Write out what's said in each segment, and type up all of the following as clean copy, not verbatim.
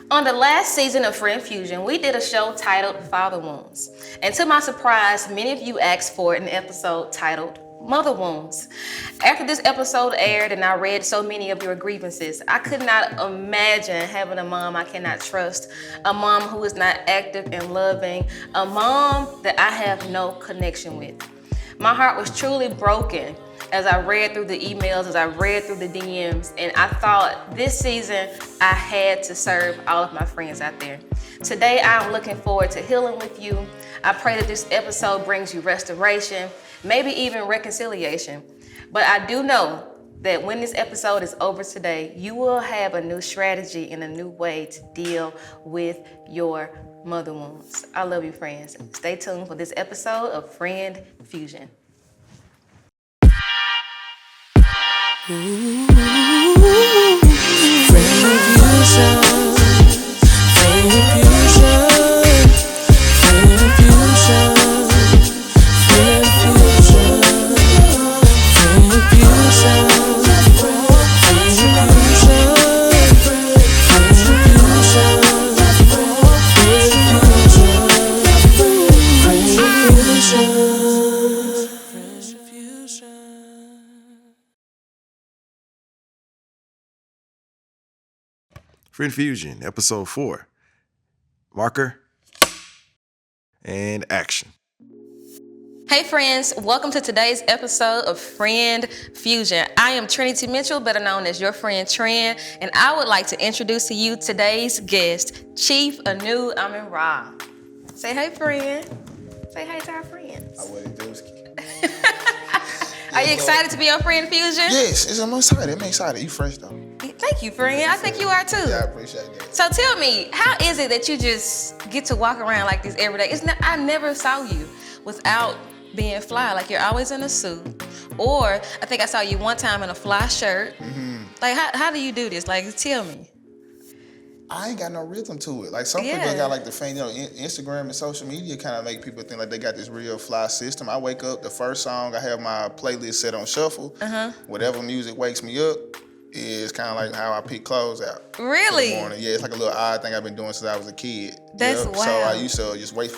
On the last season of Friend Fusion, we did a show titled Father Wounds. And to my surprise, many of you asked for an episode titled Mother Wounds. After this episode aired and I read so many of your grievances, I could not imagine having a mom I cannot trust, a mom who is not active and loving, a mom that I have no connection with. My heart was truly broken as I read through the emails, as I read through the DMs, and I thought this season I had to serve all of my friends out there. Today I'm looking forward to healing with you. I pray that this episode brings you restoration, maybe even reconciliation. But I do know that when this episode is over today, you will have a new strategy and a new way to deal with your mother wounds. I love you, friends. Stay tuned for this episode of Friend Fusion. Friend Fusion, Friend Fusion, Friend Fusion, Friend Fusion, Friend Fusion, Friend Fusion, Episode 4. Marker and action. Hey friends, welcome to today's episode of Friend Fusion. I am Trinity Mitchell, better known as your friend Tran, and I would like to introduce to you today's guest, Chief Anu Amin Ra. Say hey, friend. Say hey to our friends. Are you excited to be on Friend Fusion? Yes, I'm excited. I'm excited. You fresh though. Thank you, friend. I think you are too. Yeah, I appreciate that. So tell me, how is it that you just get to walk around like this every day? I never saw you without being fly. Like you're always in a suit. Or I think I saw you one time in a fly shirt. Mm-hmm. Like how do you do this? Like tell me. I ain't got no rhythm to it. Like some people got like the fame, Instagram and social media kind of make people think like they got this real fly system. I wake up, the first song, I have my playlist set on shuffle. Whatever music wakes me up is kind of like how I pick clothes out. Really? For the morning. Yeah, it's like a little odd thing I've been doing since I was a kid. That's wild. So I used to just wait.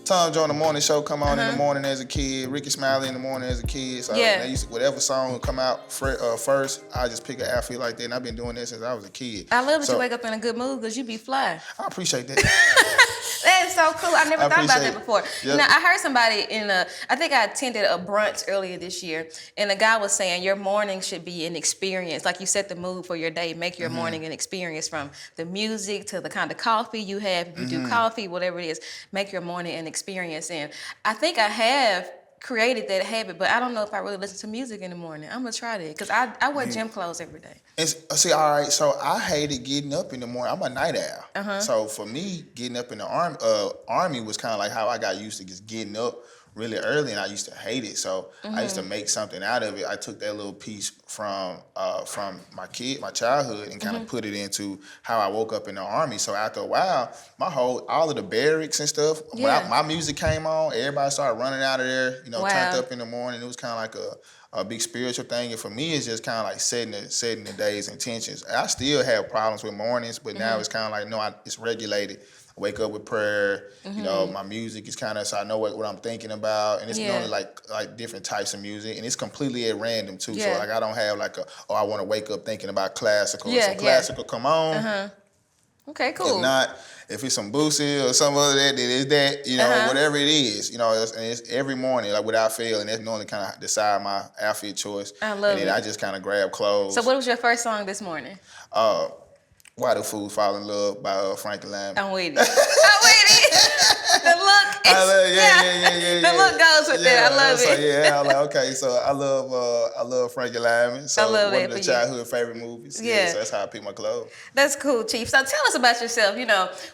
Tom Jones, the morning show come on in the morning as a kid. Ricky Smiley in the morning as a kid. So they used to, whatever song would come out first, I just pick an outfit like that. And I've been doing that since I was a kid. I love that you wake up in a good mood because you be fly. I appreciate that. That is so cool. I never thought about that before. Yep. I heard somebody I think I attended a brunch earlier this year, and the guy was saying your morning should be an experience. Like you set the mood for your day, make your morning an experience from the music to the kind of coffee you have. If you do coffee, whatever it is, make your morning an experience. And I think I have created that habit, but I don't know if I really listen to music in the morning. I'm gonna try that because I wear gym clothes every day. See, all right, so I hated getting up in the morning. I'm a night owl. So for me, getting up in the army was kind of like how I got used to just getting up really early, and I used to hate it. So I used to make something out of it. I took that little piece from my childhood, and kind of put it into how I woke up in the army. So after a while, all of the barracks and stuff, when my music came on, everybody started running out of there, turned up in the morning. It was kind of like a big spiritual thing. And for me, it's just kind of like setting the day's intentions. I still have problems with mornings, but now it's kind of like, no, it's regulated. Wake up with prayer, my music is kind of, so I know what I'm thinking about, and it's normally like different types of music, and it's completely at random too. So like I don't have like I want to wake up thinking about classical. So classical come on. Okay, cool. If not, if it's some Boosie or some other that, then it's that, whatever it is, and it's every morning, like without fail, and that's normally kind of decide my outfit choice. I love it. And then I just kind of grab clothes. So what was your first song this morning? Why Do Fools Fall in Love by Frankie Lymon. I'm with it. I'm with it. The look is, the look goes with it. I love it. I'm like, okay, so I love Frankie Lymon. So I love one that of the for you. childhood favorite movies. Yeah, so that's how I pick my clothes. That's cool, Chief. So tell us about yourself.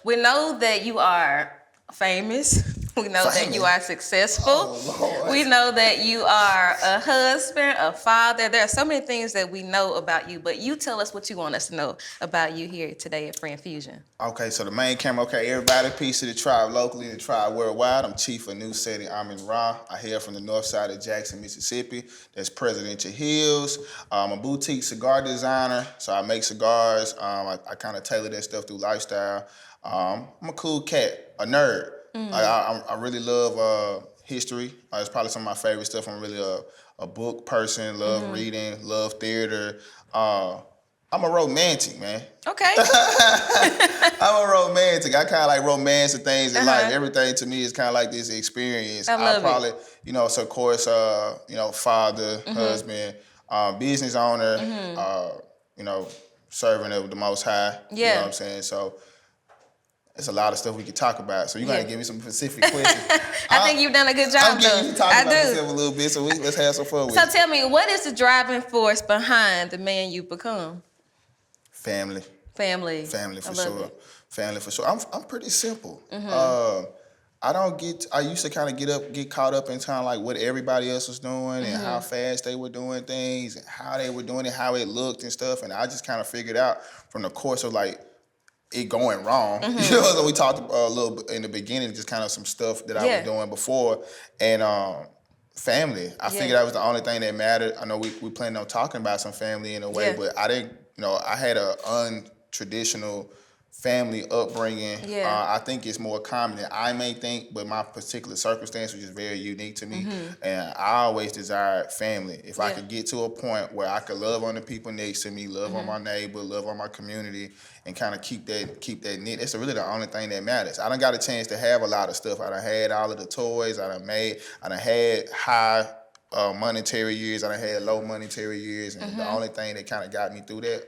We know that you are famous. We know that Family. you are successful. Oh, Lord. We know that you are a husband, a father. There are so many things that we know about you, but you tell us what you want us to know about you here today at Friend Fusion. Okay, so the main camera, okay, everybody, peace to the tribe locally, the tribe worldwide. I'm Chief of New City, Amin Ra. I hail from the north side of Jackson, Mississippi. That's Presidential Hills. I'm a boutique cigar designer, so I make cigars. I kind of tailor that stuff through lifestyle. I'm a cool cat, a nerd. I really love history. It's probably some of my favorite stuff. I'm really a book person, love reading, love theater. I'm a romantic, man. Okay. I'm a romantic. I kind of like romance and things in life. Everything to me is kind of like this experience. I love probably, so of course, father, husband, business owner, servant of the Most High. You know what I'm saying? So it's a lot of stuff we could talk about. So you got to give me some specific questions. I think you've done a good job, I'm getting you to talk about I do. myself a little bit, so let's have some fun with So it. tell me, what is the driving force behind the man you become? Family. Family. Family for I love sure. it. Family for sure. I'm pretty simple. I used to kind of get caught up in kind of like what everybody else was doing and how fast they were doing things and how they were doing it, how it looked and stuff. And I just kind of figured out from the course of like it going wrong. So we talked a little bit in the beginning, just kind of some stuff that I was doing before. And family. I figured that was the only thing that mattered. I know we planned on talking about some family in a way, but I didn't, I had a untraditional family upbringing. I think it's more common than I may think, but my particular circumstance was just very unique to me. And I always desired family. If I could get to a point where I could love on the people next to me, love on my neighbor, love on my community, and kind of keep that knit. It's really the only thing that matters. I done got a chance to have a lot of stuff. I done had all of the toys. I done had high monetary years. I done had low monetary years. And the only thing that kind of got me through that,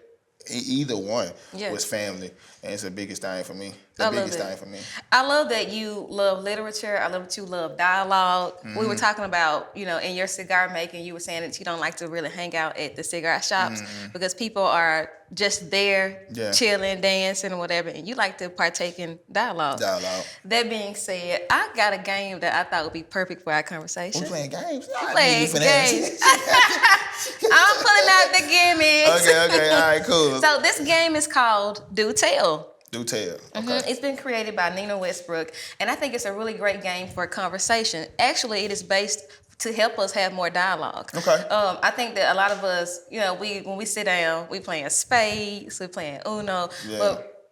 either one, was family. And it's the biggest thing for me. The biggest thing for me. I love that you love literature. I love that you love dialogue. We were talking about, in your cigar making, you were saying that you don't like to really hang out at the cigar shops because people are just there chilling, dancing, or whatever, and you like to partake in dialogue. That being said, I got a game that I thought would be perfect for our conversation. We playing games? Playing games. I'm pulling out the gimmicks. Okay, all right, cool. So this game is called Do Tell. Do tell. Okay. It's been created by Nina Westbrook, and I think it's a really great game for a conversation. Actually, it is based to help us have more dialogue. Okay. I think that a lot of us, when we sit down, we playing spades, we playing Uno, but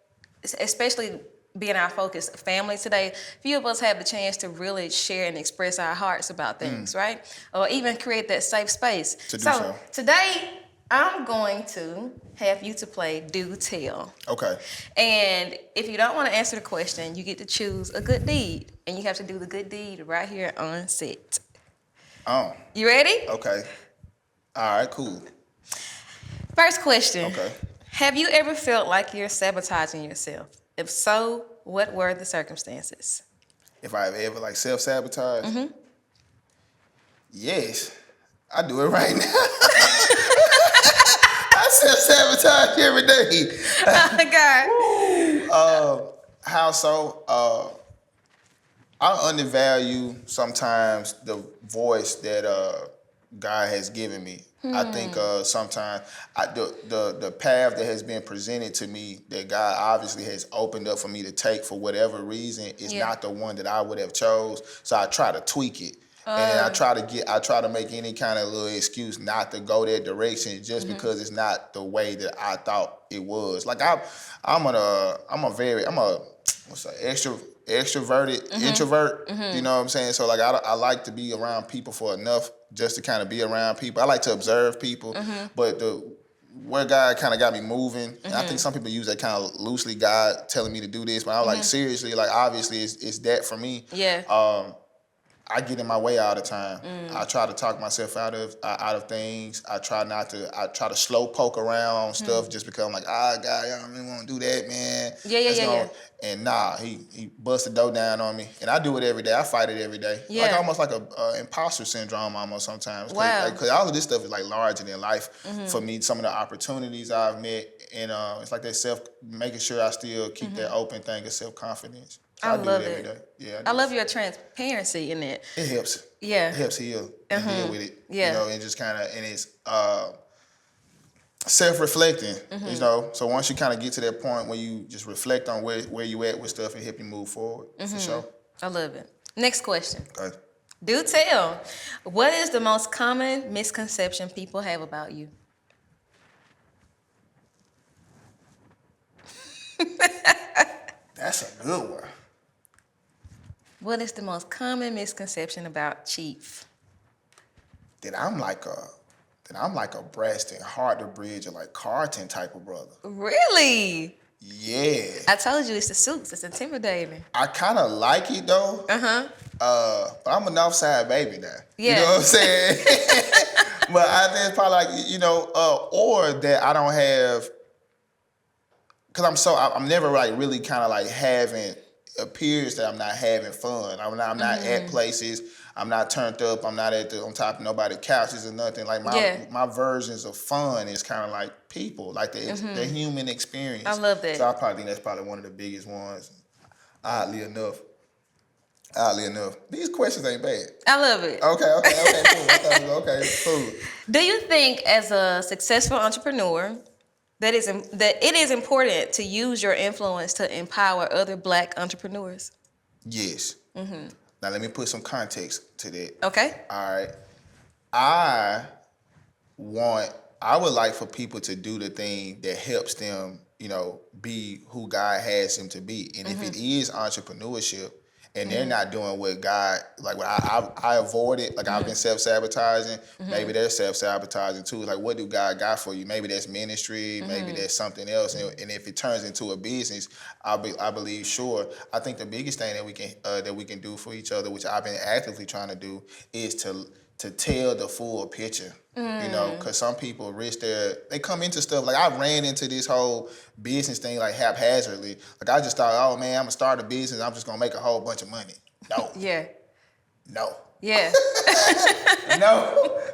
especially being our focus family today, few of us have the chance to really share and express our hearts about things, right? Or even create that safe space. So today, I'm going to have you to play Do Tell. Okay. And if you don't want to answer the question, you get to choose a good deed. And you have to do the good deed right here on set. Oh. You ready? Okay. All right, cool. First question. Okay. Have you ever felt like you're sabotaging yourself? If so, what were the circumstances? If I've ever like self-sabotage? Yes. I do it right now. I self-sabotage every day. Oh, God. How so? I undervalue sometimes the voice that God has given me. I think sometimes the path that has been presented to me that God obviously has opened up for me to take for whatever reason is not the one that I would have chose. So I try to tweak it. And I try to make any kind of little excuse not to go that direction just because it's not the way that I thought it was. Like I'm a extroverted introvert. You know what I'm saying? So like I like to be around people for enough just to kind of be around people. I like to observe people, but where God kind of got me moving, and I think some people use that kind of loosely, God telling me to do this, but I was like, seriously, like obviously it's that for me. Yeah. I get in my way all the time. I try to talk myself out of things. I try to slow poke around stuff just because I'm like, God, I don't really want to do that, man. Yeah. And nah, he busts the dough down on me. And I do it every day. I fight it every day. Yeah. Like almost like a imposter syndrome almost sometimes. Wow. Because all of this stuff is like larger than life for me. Some of the opportunities I've met, and it's like that making sure I still keep that open thing of self-confidence. So I do love it every it. day. Yeah, I do. love your transparency in it. It helps. Yeah. It helps heal and deal with it. Yeah. You know, and just kind of, and it's self-reflecting, you know. So once you kind of get to that point where you just reflect on where you at with stuff and help you move forward, for sure. I love it. Next question. Okay. Do tell. What is the most common misconception people have about you? That's a good one. What is the most common misconception about Chief? That I'm like a Braxton, hard to bridge, or like Carlton type of brother. Really? Yeah. I told you it's the suits. It's intimidating. I kind of like it though. But I'm a Northside baby now. Yeah. You know what I'm saying? But I think it's probably like, you know, or that I don't have, because I'm never like really kind of like having, appears that I'm not having fun. I'm not at places. I'm not turned up. I'm not on top of nobody's couches or nothing. Like my versions of fun is kind of like people, like the human experience. I love that. So I probably think that's probably one of the biggest ones. Oddly enough, these questions ain't bad. I love it. Okay, cool. Okay, cool. Do you think, as a successful entrepreneur, that it is important to use your influence to empower other Black entrepreneurs? Yes. Now let me put some context to that. Okay. All right. I would like for people to do the thing that helps them, you know, be who God has them to be. And if it is entrepreneurship and they're not doing what God, like what I avoid it, like I've been self-sabotaging, maybe they're self-sabotaging too. Like, what do God got for you? Maybe that's ministry, maybe that's something else. And if it turns into a business, I believe, sure. I think the biggest thing that we can do for each other, which I've been actively trying to do, is to tell the full picture. You know, because some people they come into stuff, like I ran into this whole business thing like haphazardly. Like I just thought, oh man, I'm gonna start a business, I'm just gonna make a whole bunch of money. No. Yeah. No. Yeah.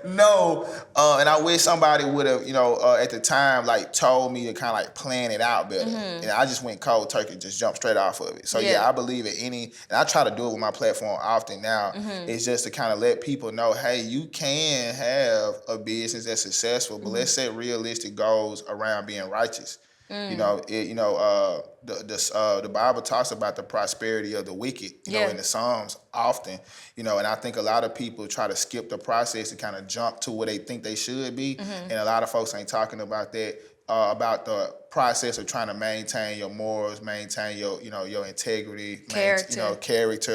No. And I wish somebody would have, you know, at the time, like told me to kind of like plan it out better. And I just went cold turkey, just jumped straight off of it. So yeah, I believe and I try to do it with my platform often now, it's just to kind of let people know, hey, you can have a business that's successful, but let's set realistic goals around being righteous. You know, the Bible talks about the prosperity of the wicked, you know, in the Psalms often, you know, and I think a lot of people try to skip the process to kind of jump to where they think they should be. And a lot of folks ain't talking about that, about the process of trying to maintain your morals, maintain your, you know, your integrity, character,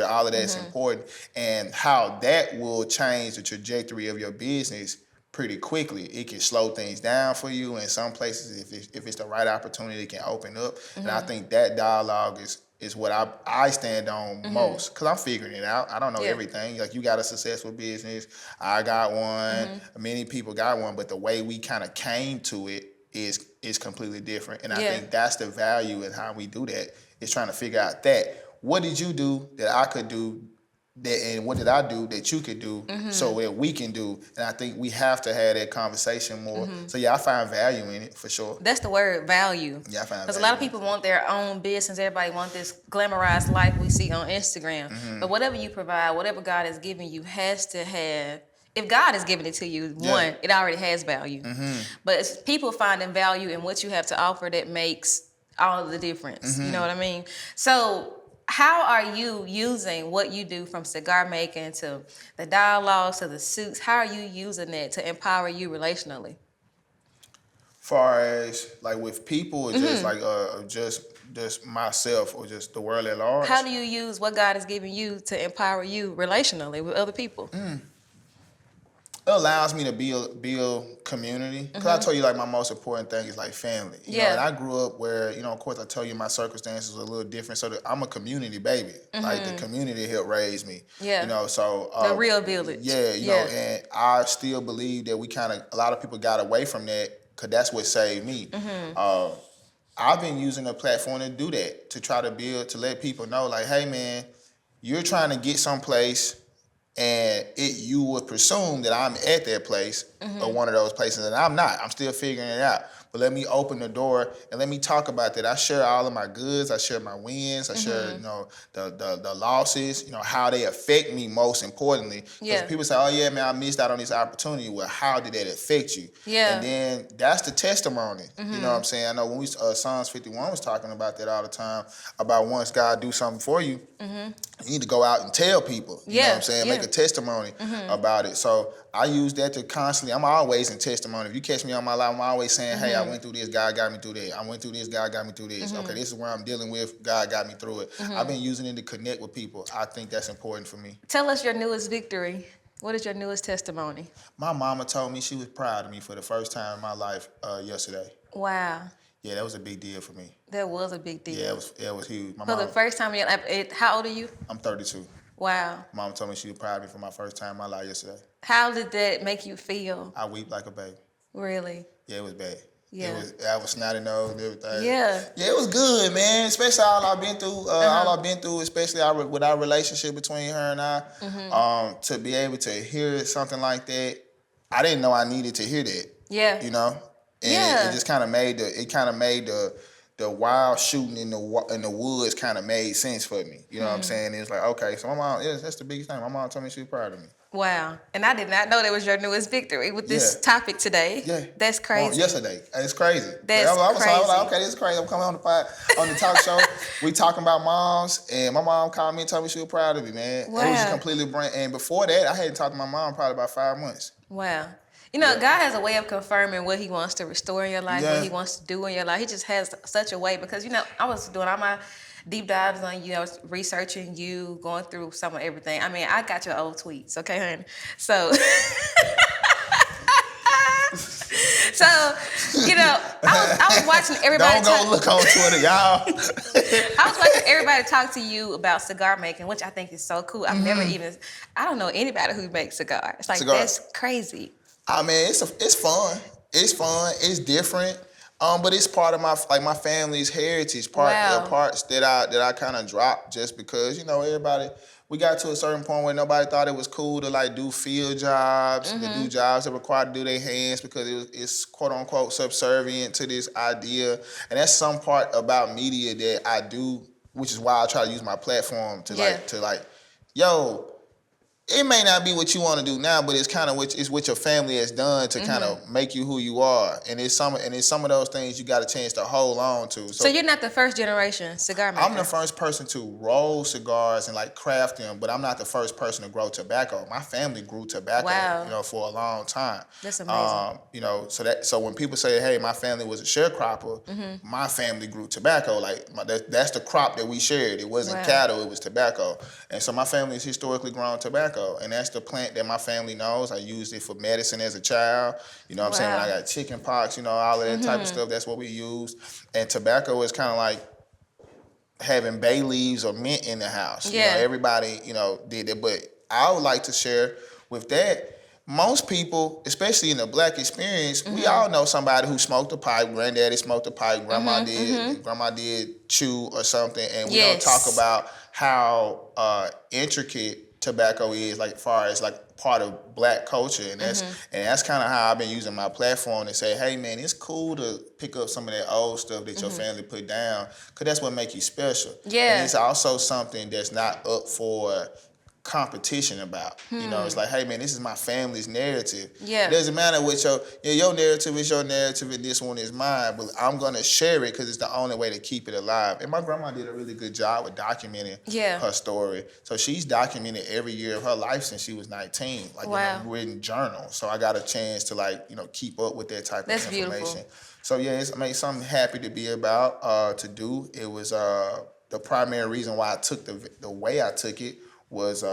all of that's important, and how that will change the trajectory of your business pretty quickly. It can slow things down for you in some places. If it's the right opportunity, it can open up. And I think that dialogue is what I stand on most, because I'm figuring it out. I don't know everything. Like, you got a successful business, I got one, many people got one, but the way we kind of came to it is completely different. And I think that's the value in how we do that, is trying to figure out that. What did you do that I could do? And what did I do that you could do so that we can do? And I think we have to have that conversation more. So yeah, I find value in it for sure. That's the word, value. Yeah, I find value. Because a lot of people want their own business. Everybody want this glamorized life we see on Instagram. But whatever you provide, whatever God has given you has to have, if God has given it to you, one, it already has value. But it's people finding value in what you have to offer that makes all of the difference. You know what I mean? So how are you using what you do, from cigar making to the dialogues to the suits? How are you using that to empower you relationally? Far as like with people, or just like just myself, or just the world at large? How do you use what God has given you to empower you relationally with other people? It allows me to build community. Because I told you, like, my most important thing is like family. You know, and I grew up where, you know, of course I tell you my circumstances were a little different. So I'm a community baby. Like, the community helped raise me. Yeah. You know, so the real village. Yeah, you know, and I still believe that a lot of people got away from that, because that's what saved me. I've been using the platform to do that, to try to build, to let people know, like, hey man, you're trying to get someplace, and you would presume that I'm at that place, or one of those places, and I'm not. I'm still figuring it out. but let me open the door and let me talk about that. I share all of my goods. I share my wins. I share, the losses, how they affect me most importantly. Because Yeah. people say, oh, yeah, man, I missed out on this opportunity. Well, how did that affect you? Yeah. And then that's the testimony. You know what I'm saying? I know when Psalms 51 was talking about that all the time, about once God do something for you, you need to go out and tell people. You know what I'm saying? Make a testimony about it. So I use that to constantly, I'm always in testimony. If you catch me on my life, I'm always saying, hey, I went through this, God got me through that. I went through this, God got me through this. Okay, this is where I'm dealing with, God got me through it. I've been using it to connect with people. I think that's important for me. Tell us your newest victory. What is your newest testimony? My mama told me she was proud of me for the first time in my life yesterday. Wow. Yeah, that was a big deal for me. That was a big deal. Yeah, it was huge. My For the mom, first time in your life, how old are you? I'm 32. Wow. Mom told me she was proud of me for my first time in my life yesterday. How did that make you feel? I weep like a baby. Really? Yeah, it was bad. Yeah. I was snotty nose and everything. Yeah. Yeah, it was good, man. Especially all I've been through. All I've been through, especially with our relationship between her and I. To be able to hear something like that, I didn't know I needed to hear that. Yeah. You know, and Yeah. it just kind of made the wild shooting in the woods kind of made sense for me. You know what I'm saying? It was like, okay, so my mom, that's the biggest thing. My mom told me she was proud of me. Wow. And I did not know that was your newest victory with this topic today. Yeah. That's crazy. Yesterday. It's crazy. That's I was crazy. like, okay, this is crazy. I'm coming on the talk show. We talking about moms, and my mom called me and told me she was proud of me, man. Wow. It was completely brand. And before that, I hadn't talked to my mom probably about 5 months. Wow. You know, God has a way of confirming what he wants to restore in your life, what he wants to do in your life. He just has such a way because, I was doing all my deep dives on you. I was researching you, going through some of everything. I mean, I got your old tweets, okay, honey? So, I was watching everybody Don't go look on Twitter, y'all. I was watching everybody talk to you about cigar making, which I think is so cool. I don't know anybody who makes cigars. It's like, that's crazy. I mean, it's fun. It's fun. It's different. But it's part of my family's heritage. Parts that I kind of dropped just because everybody. We got to a certain point where nobody thought it was cool to like do field jobs, to do jobs that required to do their hands because it's quote unquote subservient to this idea. And that's some part about media that I do, which is why I try to use my platform to yo. It may not be what you want to do now, but it's kind of what your family has done to kind of make you who you are, and it's some of those things you got a chance to hold on to. So you're not the first generation cigar maker. I'm the first person to roll cigars and like craft them, but I'm not the first person to grow tobacco. My family grew tobacco, for a long time. That's amazing. So when people say, "Hey, my family was a sharecropper," my family grew tobacco. Like that's the crop that we shared. It wasn't cattle; it was tobacco. And so my family has historically grown tobacco. And that's the plant that my family knows. I used it for medicine as a child. You know what I'm saying? When I got chicken pox, all of that type of stuff, that's what we used. And tobacco is kind of like having bay leaves or mint in the house. Yeah. Everybody, did it. But I would like to share with that, most people, especially in the Black experience, we all know somebody who smoked a pipe. Granddaddy smoked a pipe. Grandma did. Grandma did chew or something. And we don't talk about how intricate tobacco is, like far as like part of Black culture, and that's kind of how I've been using my platform to say, hey man, it's cool to pick up some of that old stuff that your family put down, because that's what makes you special. Yeah. And it's also something that's not up for competition about. It's like, hey man, this is my family's narrative. Yeah. It doesn't matter what your narrative is your narrative and this one is mine, but I'm gonna share it because it's the only way to keep it alive. And my grandma did a really good job with documenting her story. So she's documented every year of her life since she was 19, like in a written journal. So I got a chance to keep up with that type of information. Beautiful. So yeah, it's something happy to be about, to do. It was the primary reason why I took the way I took it was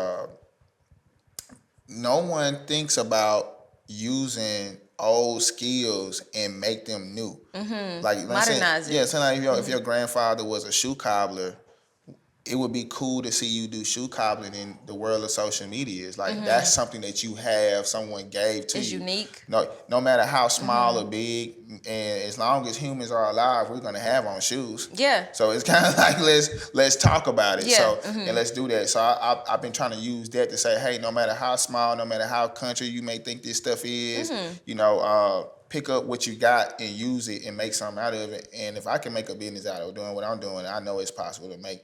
no one thinks about using old skills and make them new. Like modernize it. Yeah, sometimes if your grandfather was a shoe cobbler, it would be cool to see you do shoe cobbling in the world of social media. It's like that's something that you have, someone gave to you. It's unique. No matter how small or big, and as long as humans are alive, we're gonna have on shoes. Yeah. So it's kind of like let's talk about it. Yeah. So and let's do that. So I've been trying to use that to say, hey, no matter how small, no matter how country you may think this stuff is, pick up what you got and use it and make something out of it. And if I can make a business out of doing what I'm doing, I know it's possible to make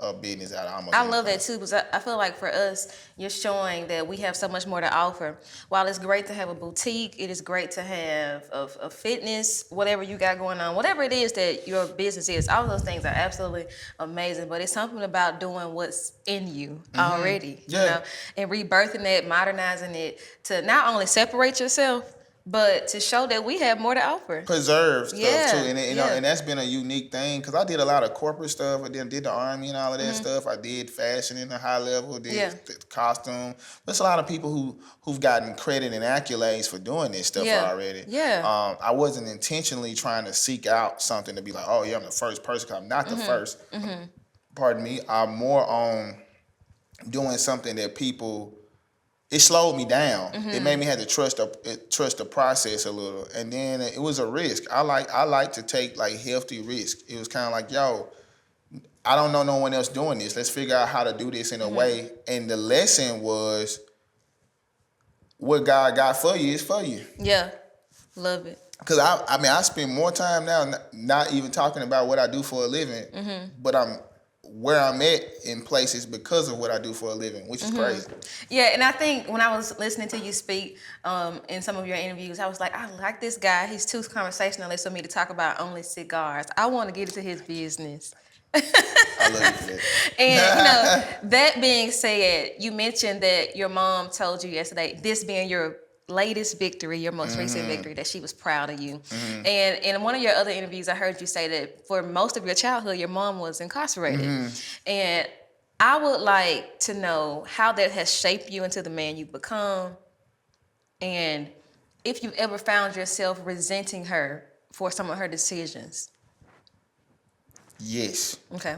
a business out of almost I love anything. that too, because I feel like for us, you're showing that we have so much more to offer. While it's great to have a boutique, it is great to have a fitness, whatever you got going on, whatever it is that your business is. All of those things are absolutely amazing, but it's something about doing what's in you already, Yeah. you know, and rebirthing it, modernizing it to not only separate yourself, but to show that we have more to offer. Preserve stuff Yeah, too, and you know, yeah. and that's been a unique thing because I did a lot of corporate stuff. I did the Army and all of that stuff. I did fashion in the high level, did Yeah. the costume. There's a lot of people who've gotten credit and accolades for doing this stuff Yeah, already. yeah. I wasn't intentionally trying to seek out something to be like, oh yeah, I'm the first person. 'Cause I'm not the first. Pardon me. I'm more on doing something that people. It slowed me down. It made me have to trust the process a little, and then it was a risk. I like to take like healthy risk. It was kind of like, yo, I don't know no one else doing this. Let's figure out how to do this in a way. And the lesson was, what God got for you is for you. Yeah, love it. Because I spend more time now not even talking about what I do for a living, but I'm where I'm at in places because of what I do for a living, which is crazy. Yeah, and I think when I was listening to you speak in some of your interviews, I was like, I like this guy. He's too conversationalist for me to talk about only cigars. I want to get into his business. I love you for that. And you know, that being said, you mentioned that your mom told you yesterday, this being your latest victory, your most recent victory, that she was proud of you. And in one of your other interviews, I heard you say that for most of your childhood, your mom was incarcerated. And I would like to know how that has shaped you into the man you've become, and if you've ever found yourself resenting her for some of her decisions. Yes. Okay.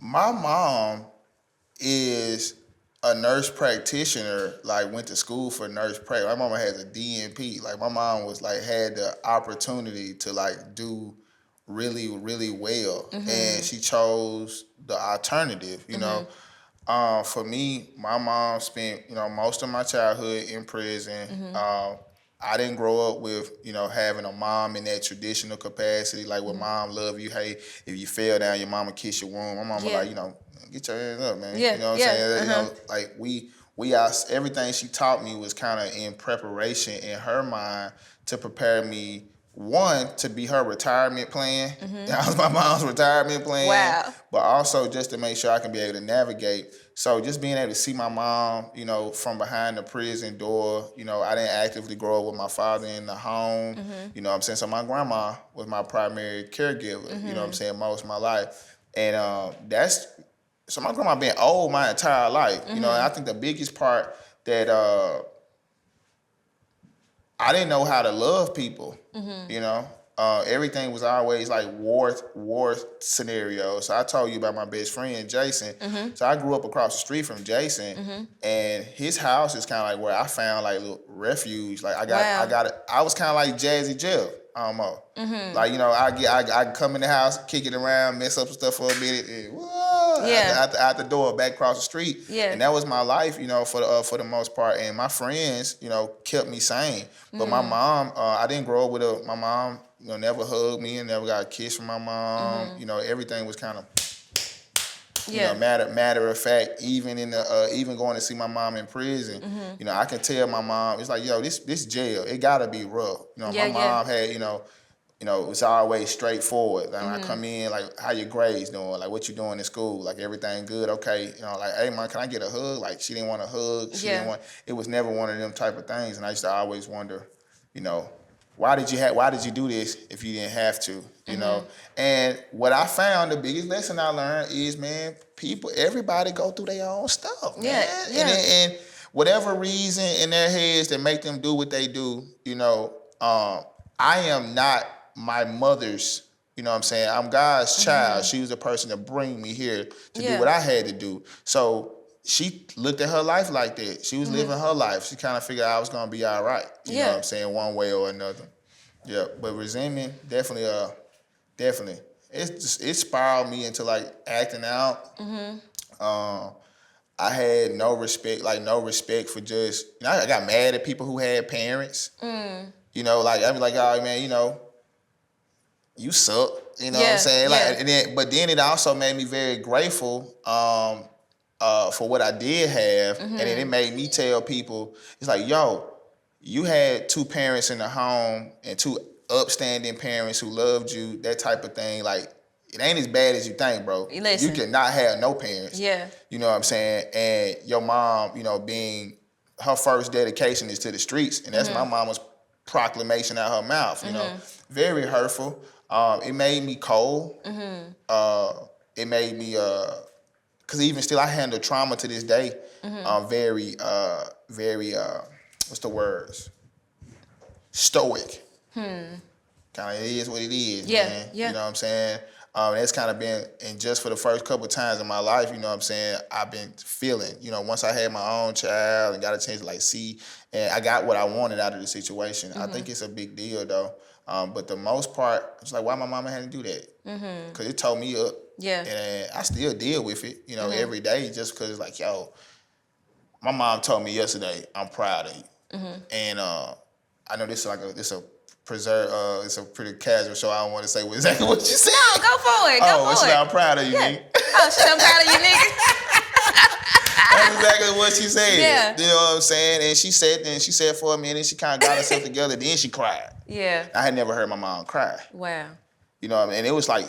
My mom is a nurse practitioner, like went to school for nurse prac. My mama has a DNP. Like my mom was like had the opportunity to like do really, really well. And she chose the alternative, you know. For me, my mom spent, you know, most of my childhood in prison. I didn't grow up with, you know, having a mom in that traditional capacity, like with mom love you. Hey, if you fell down, your mama kiss your wound. My mama Yeah. like, you know, get your hands up, man. Yeah, You know what yeah, I'm saying? You know, like we are, everything she taught me was kind of in preparation in her mind to prepare me, one, to be her retirement plan. That was my mom's retirement plan. Wow. But also just to make sure I can be able to navigate. So just being able to see my mom, you know, from behind the prison door, you know, I didn't actively grow up with my father in the home. You know what I'm saying? So my grandma was my primary caregiver, you know what I'm saying, most of my life. And so my grandma been old my entire life, you know, and I think the biggest part that I didn't know how to love people, you know. Everything was always like war scenarios. So I told you about my best friend, Jason. So I grew up across the street from Jason, and his house is kind of like where I found like little refuge. Like I was kind of like Jazzy Jeff almost. Like, you know, I come in the house, kick it around, mess up some stuff for a minute, and whoa, out the door, back across the street. Yeah. And that was my life, you know, for the most part. And my friends, you know, kept me sane. But my mom, I didn't grow up with my mom. You know, never hugged me and never got a kiss from my mom. You know, everything was kind of, you know, matter of fact. Even in the even going to see my mom in prison, you know, I can tell my mom, it's like, yo, this jail, it gotta be rough. You know, my mom had, you know, it was always straightforward. Like, I come in, like, how your grades doing? Like, what you doing in school? Like, everything good? Okay. You know, like, hey, man, can I get a hug? Like, she didn't want a hug. It was never one of them type of things. And I used to always wonder, you know, why did you do this if you didn't have to? You know? And what I found, the biggest lesson I learned is, man, everybody go through their own stuff, man. And whatever reason in their heads that make them do what they do, you know, I am not my mother's, you know what I'm saying? I'm God's child. She was the person to bring me here to do what I had to do. So she looked at her life like that. She was living her life. She kind of figured I was gonna be all right. You know what I'm saying? One way or another. Yeah, but resentment definitely. It spiraled me into like acting out. I had no respect for just, I got mad at people who had parents. You know, like, I'd be like, oh, man, you suck. You know what I'm saying? Like, but then it also made me very grateful for what I did have. And then it made me tell people, it's like, yo, you had 2 parents in the home and 2 upstanding parents who loved you, that type of thing. Like, it ain't as bad as you think, bro. Listen. You cannot have no parents. Yeah. You know what I'm saying? And your mom, being her first dedication is to the streets. And that's my mama's proclamation out her mouth, you know. Very hurtful. It made me cold. It made me, because even still, I handle trauma to this day. Very, what's the words? Stoic. Kind of, it is what it is, man. Yeah. You know what I'm saying? That's kind of been, and just for the first couple of times in my life, you know what I'm saying, I've been feeling, once I had my own child and got a chance to like see, and I got what I wanted out of the situation. I think it's a big deal though. But the most part, it's like, why my mama had to do that? Because it tore me up. Yeah. And I still deal with it, every day, just because it's like, yo, my mom told me yesterday, I'm proud of you. And I know this is it's a pretty casual show. I don't want to say exactly what you said. No, go for it. Go for it. I'm proud of you, nigga. Oh, shit, I'm proud of you, nigga. That's exactly what she said. Yeah. You know what I'm saying? And she said for a minute, she kind of got herself together, then she cried. Yeah. I had never heard my mom cry. Wow. You know what I mean? And it was like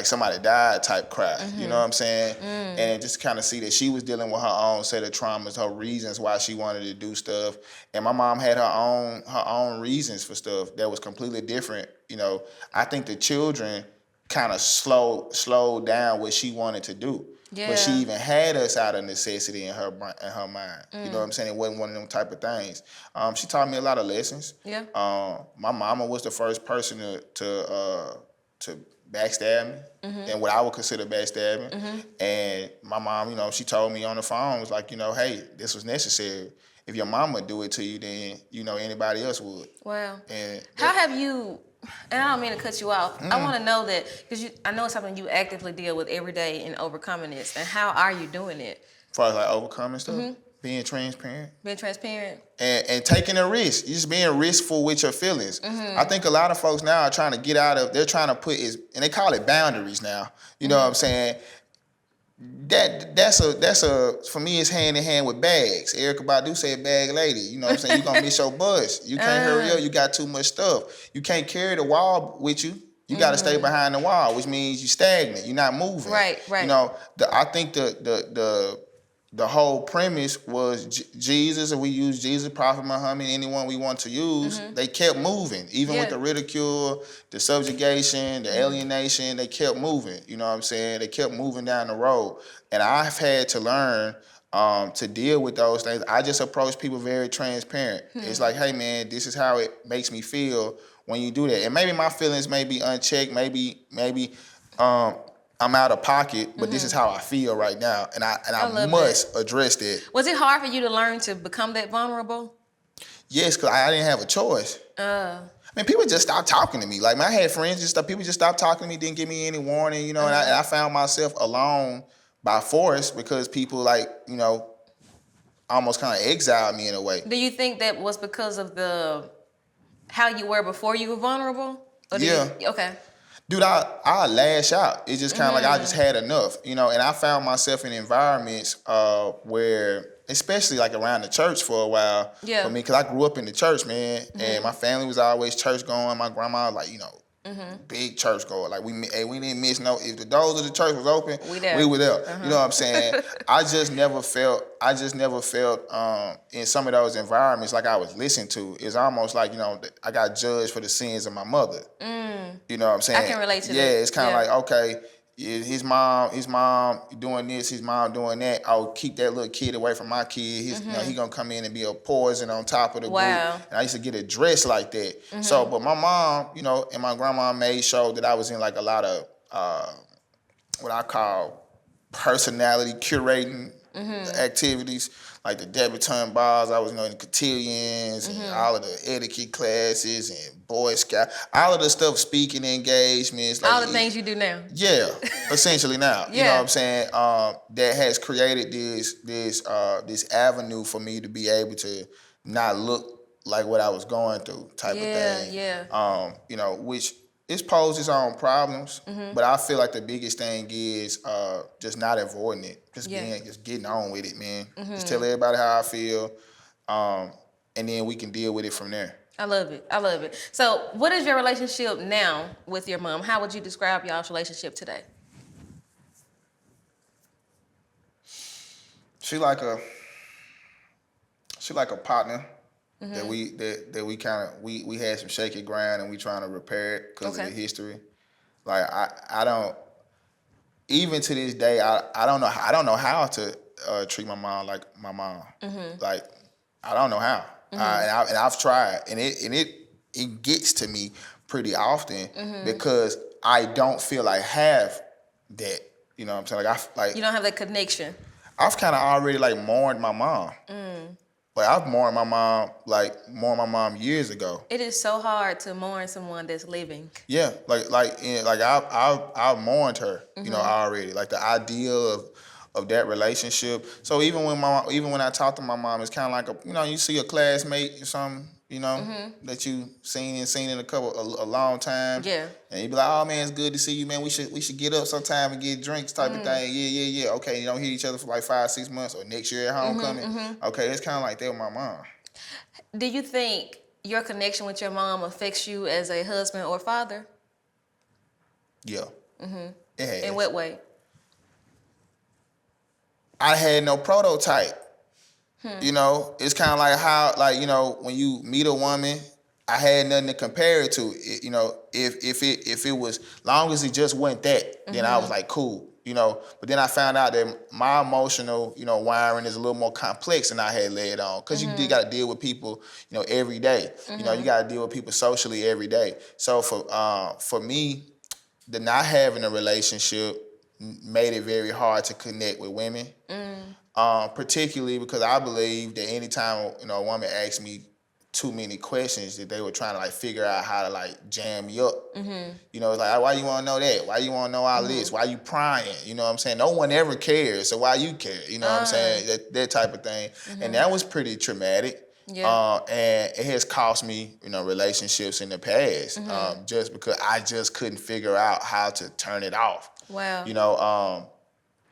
somebody died type cry. You know what I'm saying? And just kind of see that she was dealing with her own set of traumas, her reasons why she wanted to do stuff. And my mom had her own reasons for stuff that was completely different. I think the children kind of slowed down what she wanted to do. Yeah. But she even had us out of necessity in her mind. You know what I'm saying? It wasn't one of them type of things. She taught me a lot of lessons. Yeah. My mama was the first person to backstab me, and what I would consider backstabbing. And my mom, she told me on the phone, was like, hey, this was necessary. If your mama do it to you, then anybody else would. Wow. And how have you? And I don't mean to cut you off. I want to know that because I know it's something you actively deal with every day in overcoming this. And how are you doing it? As far as like overcoming stuff, being transparent. Being transparent. And taking a risk. You're just being riskful with your feelings. I think a lot of folks now are trying to get out of, they're trying to put, and they call it boundaries now. You know what I'm saying? That's for me, it's hand in hand with bags. Erykah Badu said bag lady. You know what I'm saying? You're going to miss your bus. You can't hurry up. You got too much stuff. You can't carry the wall with you. You got to stay behind the wall, which means you're stagnant. You're not moving. Right. I think the whole premise was Jesus, and we use Jesus, Prophet Muhammad, anyone we want to use, they kept moving. Even with the ridicule, the subjugation, the alienation, they kept moving. You know what I'm saying? They kept moving down the road. And I've had to learn to deal with those things. I just approach people very transparent. It's like, hey, man, this is how it makes me feel when you do that. And maybe my feelings may be unchecked. Maybe I'm out of pocket, but this is how I feel right now, and I must address that. Was it hard for you to learn to become that vulnerable? Yes, because I didn't have a choice. I mean, people just stopped talking to me. Like, I had friends, people just stopped talking to me, didn't give me any warning, and I found myself alone by force because people, almost kind of exiled me in a way. Do you think that was because of how you were before you were vulnerable? Okay. Dude, I lash out. It's just kind of like I just had enough, and I found myself in environments where, especially like around the church for a while, for me, because I grew up in the church, man, and my family was always church going. My grandma, big church goer. Like we didn't miss no. If the doors of the church was open, we were there. You know what I'm saying? I just never felt in some of those environments like I was listened to. It's almost like I got judged for the sins of my mother. You know what I'm saying? I can relate to that. Yeah, it's kind of like, okay, his mom doing this, his mom doing that. I'll keep that little kid away from my kid. He gonna come in and be a poison on top of the group. And I used to get addressed like that. So, but my mom, and my grandma made sure that I was in like a lot of what I call personality curating activities, like the debutante balls. I was in the cotillions and all of the etiquette classes and Boy Scout, all of the stuff, speaking engagements, like All the things you do now. yeah, essentially now. You know Yeah. what I'm saying? That has created this avenue for me to be able to not look like what I was going through type of thing. Yeah. You know, which it's posed its own problems, but I feel like the biggest thing is just not avoiding it. Just getting on with it, man. Just tell everybody how I feel, and then we can deal with it from there. I love it. I love it. So, what is your relationship now with your mom? How would you describe y'all's relationship today? She like a partner that we kind of we had some shaky ground and we trying to repair it because of the history. Like I don't, even to this day, I don't know how to treat my mom like my mom. Like I don't know how. And I've tried, and it gets to me pretty often because I don't feel I have that. You know what I'm saying? You don't have that connection. I've kind of already like mourned my mom. Like I've mourned my mom years ago. It is so hard to mourn someone that's living. Yeah, I've mourned her. You know, already. Like the idea of that relationship. So even when I talk to my mom, it's kind of like you see a classmate or something, that you seen in a long time. Yeah. And you be like, oh man, it's good to see you, man. We should get up sometime and get drinks type of thing. Yeah. Okay, you don't hear each other for like 5-6 months or next year at homecoming. Okay, it's kind of like that with my mom. Do you think your connection with your mom affects you as a husband or father? Yeah. It has. In what way? I had no prototype. You know, it's kind of like how, when you meet a woman, I had nothing to compare it to. You know, if it was, long as it just wasn't that, then I was like, cool. You know, but then I found out that my emotional, wiring is a little more complex than I had laid on. Because you got to deal with people, every day. You know, you got to deal with people socially every day. So for me, the not having a relationship made it very hard to connect with women. Particularly because I believe that anytime a woman asks me too many questions, that they were trying to figure out how to jam me up. You know, it's like, why you want to know that? Why you want to know all this? Why you prying? You know what I'm saying? No one ever cares, so why you care? You know what I'm saying? That type of thing. And that was pretty traumatic. Yeah. And it has cost me, relationships in the past, just because I just couldn't figure out how to turn it off. Wow. You know,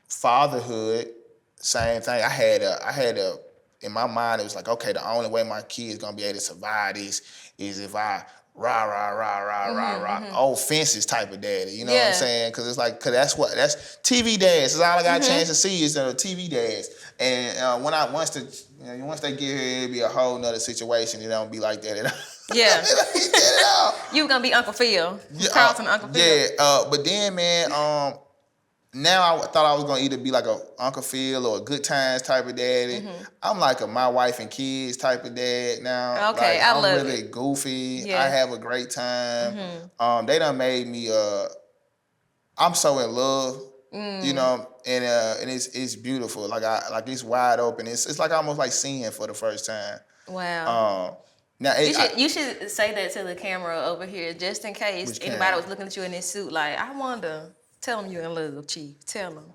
fatherhood, same thing. I had a in my mind, it was like, okay, the only way my kid's gonna be able to survive this is if I rah, old fences type of daddy. You know what I'm saying? Because it's like, that's TV dads. That's all I got a chance to see is TV dads. And once they get here, it'll be a whole nother situation. It don't be like that at all. Yeah. At all. You were gonna be Uncle Phil. Carlton, Uncle Phil. Yeah, but then, man, now I thought I was gonna either be like a Uncle Phil or a Good Times type of daddy. I'm like a my wife and kids type of dad now. Okay, I'm love really it. goofy. Yeah. I have a great time. They done made me. I'm so in love. You know, and it's beautiful. Like it's wide open. It's like almost like seeing for the first time. Wow. Now You should say that to the camera over here, just in case Which anybody camera? was looking at you in this suit. Like, I wonder. Tell them you're in love, Chief. Tell them.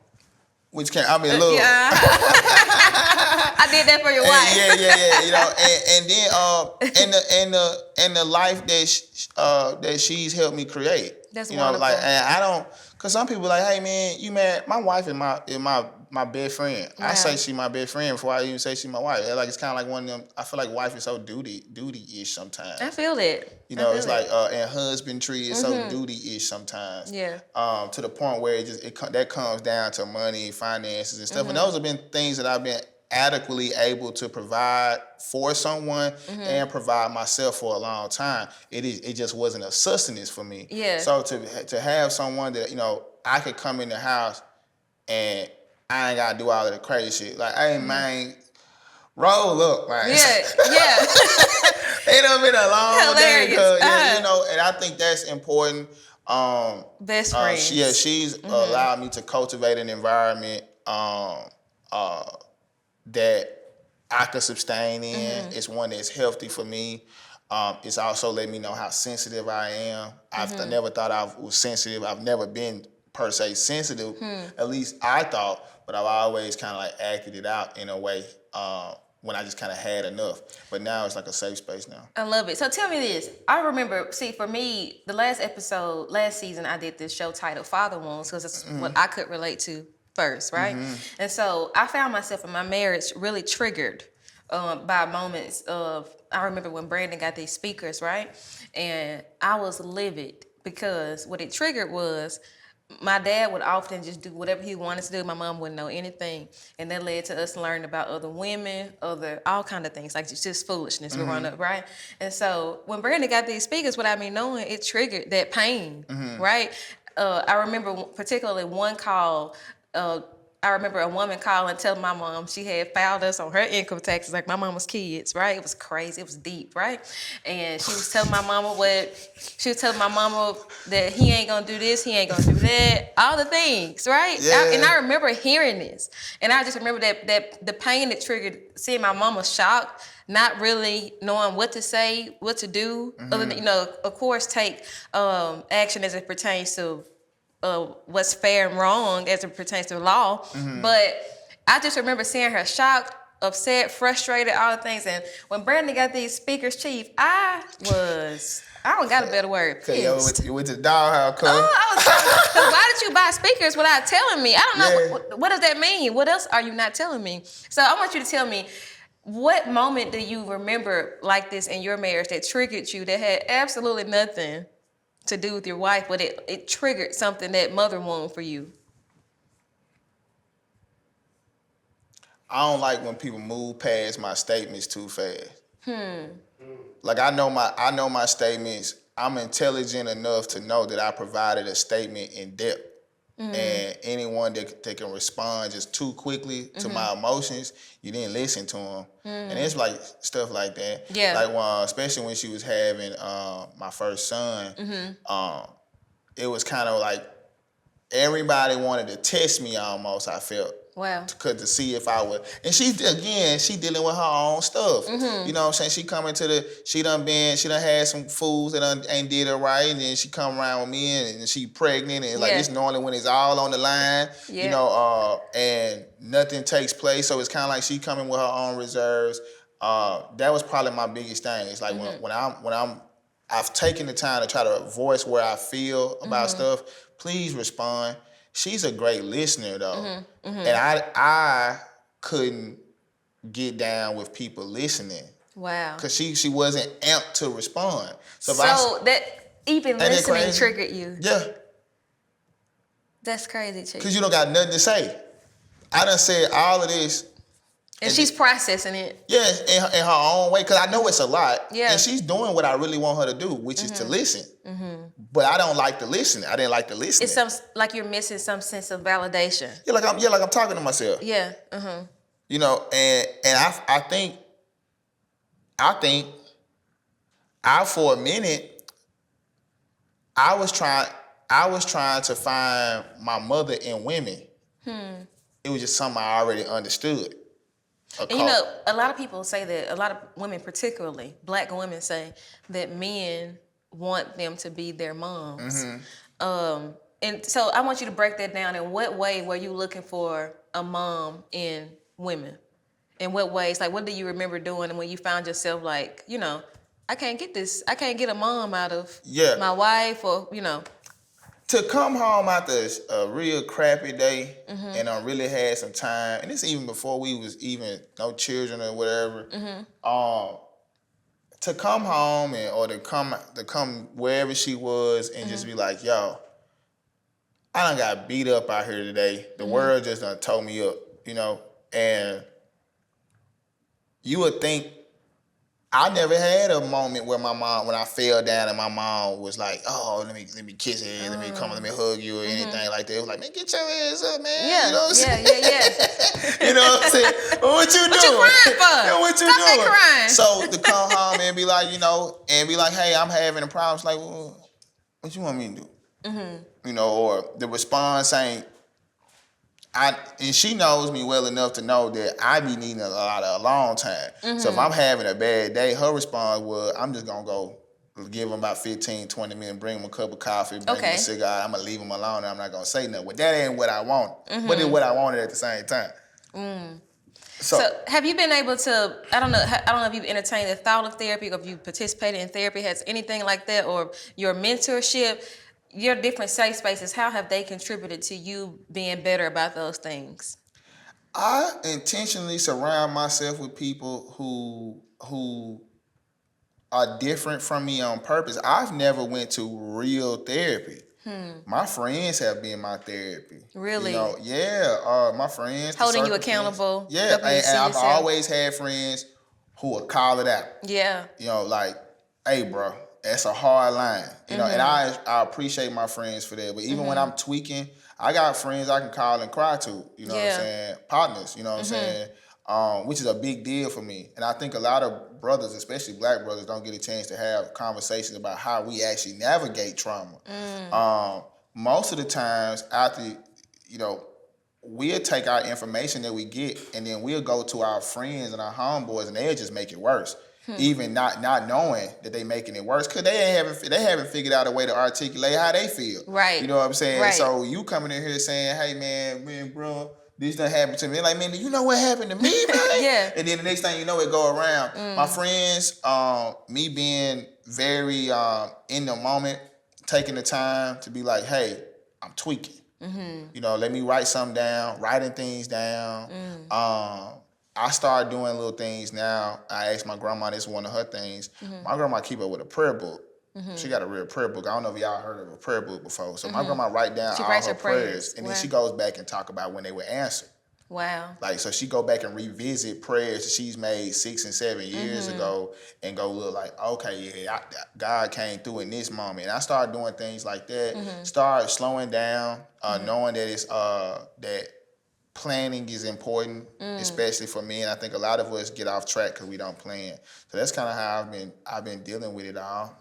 which can I'm in love. Yeah. I did that for your wife. Yeah. You know, and the life that she's helped me create. That's you know, wonderful. and I don't, cause some people like, hey man, you married, my wife is my best friend. Wow. I say she my best friend before I even say she my wife. Like it's kind of like one of them. I feel like wife is so duty-ish sometimes. I feel it. You know, it's like and husbandry is so duty-ish sometimes. Yeah. To the point where that comes down to money, finances, and stuff. And those have been things that I've been adequately able to provide for someone and provide myself for a long time. It just wasn't a sustenance for me. Yeah. So to have someone that I could come in the house and I ain't gotta do all of the crazy shit. Like, hey man, roll up, man. Yeah. It done been a long day, Hilarious. and I think that's important. Best friends. She's allowed me to cultivate an environment that I could sustain in. It's one that's healthy for me. It's also let me know how sensitive I am. I never thought I was sensitive. I've never been per se sensitive. At least I thought, but I've always kind of like acted it out in a way when I just kind of had enough. But now it's like a safe space now. I love it. So tell me this. I remember, for me, the last season, I did this show titled Father Wounds because it's what I could relate to first, right? And so I found myself in my marriage really triggered by moments of, I remember when Brandon got these speakers, right? And I was livid because what it triggered was my dad would often just do whatever he wanted to do. My mom wouldn't know anything. And that led to us learning about other women, all kind of things, like just foolishness growing up, right? And so when Brandon got these speakers without me knowing, it triggered that pain, right? I remember particularly one call, I remember a woman calling, telling my mom she had filed us on her income taxes, like my mama's kids, right? It was crazy. It was deep, right? And she was telling my mama that he ain't gonna do this, he ain't gonna do that, all the things, right? Yeah. And I remember hearing this, and I just remember that the pain that triggered seeing my mama shocked, not really knowing what to say, what to do, other than, of course, take action as it pertains to what's fair and wrong as it pertains to law. But I just remember seeing her shocked, upset, frustrated, all the things. And when Brandon got these speakers, Chief, I don't got a better word. Pissed. You went to the doghouse, cuz. Cause why did you buy speakers without telling me? I don't know. What does that mean? What else are you not telling me? So I want you to tell me, what moment do you remember like this in your marriage that triggered you that had absolutely nothing to do with your wife, but it triggered something, that mother wound for you? I don't like when people move past my statements too fast. Like I know my statements. I'm intelligent enough to know that I provided a statement in depth. And anyone that can respond just too quickly to my emotions, you didn't listen to them. And it's like stuff like that. Yeah. Like especially when she was having my first son, it was kind of like everybody wanted to test me almost, I felt. Wow. To see if I would. And she dealing with her own stuff. You know what I'm saying? She done had some fools that ain't did her right, and then she come around with me and she pregnant, and like it's normally when it's all on the line, and nothing takes place. So it's kind of like she coming with her own reserves. That was probably my biggest thing. It's like when I've taken the time to try to voice where I feel about stuff, please respond. She's a great listener though. And I couldn't get down with people listening. Wow. Cause she wasn't amped to respond. So that even listening crazy? triggered you. Yeah. That's crazy, Chief. Cause you don't got nothing to say. I done said all of this. And she's processing it. Yeah, in her own way, because I know it's a lot. Yeah. And she's doing what I really want her to do, which is to listen. But I don't like to listen. I didn't like to listen. It's like you're missing some sense of validation. Yeah, like I'm talking to myself. Yeah. You know, and I think for a minute, I was trying to find my mother in women. It was just something I already understood. And a lot of people say that, a lot of women particularly, black women say that men want them to be their moms. And so I want you to break that down. In what way were you looking for a mom in women? In what ways? Like, what do you remember doing when you found yourself like, I can't get this. I can't get a mom out of my wife or. To come home after a real crappy day and I really had some time, and this even before we was even no children or whatever, to come home or to come wherever she was and just be like, yo, I done got beat up out here today. The world just done tore me up, and you would think, I never had a moment where when I fell down and my mom was like, oh, let me kiss her, let me hug you or anything like that. It was like, man, get your ass up, man. Yeah, you know what I'm saying? yeah. You know what I'm saying? What you doing? What you crying for? Yeah, what you Stop doing? that crying. So to come home and be like, and be like, hey, I'm having a problem. It's like, well, what you want me to do? Or the response ain't, And she knows me well enough to know that I be needing a lot of alone time. So if I'm having a bad day, her response was, I'm just gonna go give him about 15, 20 minutes, bring him a cup of coffee, bring him a cigar. I'm gonna leave him alone and I'm not gonna say nothing. Well, that ain't what I want. But it's what I wanted at the same time. So have you been able to, I don't know if you've entertained the thought of therapy or if you participated in therapy, has anything like that, or your mentorship, your different safe spaces, how have they contributed to you being better about those things? I intentionally surround myself with people who are different from me on purpose. I've never went to real therapy. My friends have been my therapy. Really? You know, my friends. Holding you accountable. Yeah, and I've always had friends who will call it out. Yeah. You know, like, hey, bro, that's a hard line. You know, and I appreciate my friends for that. But even when I'm tweaking, I got friends I can call and cry to. You know what I'm saying? Partners, you know what I'm saying? Which is a big deal for me. And I think a lot of brothers, especially black brothers, don't get a chance to have conversations about how we actually navigate trauma. Most of the times after, you know, we'll take our information that we get and then we'll go to our friends and our homeboys and they'll just make it worse. Even not knowing that they making it worse because they haven't figured out a way to articulate how they feel. Right. You know what I'm saying? Right. So you coming in here saying, hey, man, bro, this done happened to me. Like, man, do you know what happened to me, man? Yeah. And then the next thing you know, it go around. My friends, me being very in the moment, taking the time to be like, hey, I'm tweaking. You know, let me write something down, writing things down. I started doing little things now. I asked my grandma, this is one of her things. My grandma keep up with a prayer book. She got a real prayer book. I don't know if y'all heard of a prayer book before. So my grandma write down all her prayers. And then she goes back and talk about when they were answered. Wow. Like, so she go back and revisit prayers that she's made 6 and 7 years ago and go look like, okay, yeah, God came through in this moment. And I started doing things like that. Start slowing down, knowing that it's that planning is important, especially for me. And I think a lot of us get off track because we don't plan. So that's kind of how I've been dealing with it all.